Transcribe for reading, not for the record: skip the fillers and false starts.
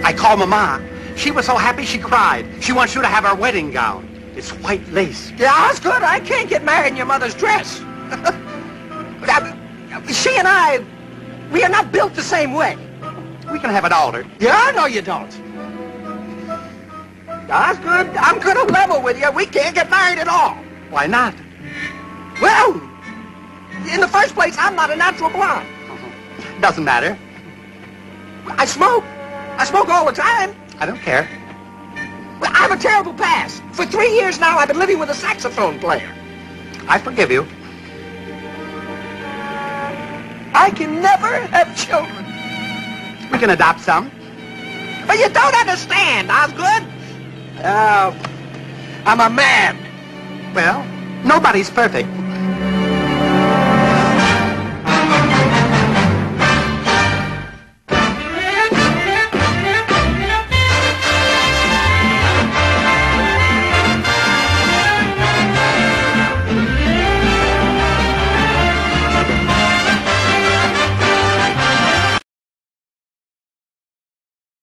I called Mama. She was so happy she cried. She wants you to have our wedding gown. It's white lace. Yeah, Osgood, I can't get married in your mother's dress. She and I, we are not built the same way. We can have it altered. Yeah, no, you don't. Osgood, I'm gonna level with you. We can't get married at all. Why not? Well, in the first place, I'm not a natural blonde. Doesn't matter. I smoke. I smoke all the time. I don't care. Well, I have a terrible past. For 3 years now, I've been living with a saxophone player. I forgive you. I can never have children. We can adopt some. But you don't understand, Osgood. I'm a man. Well, nobody's perfect.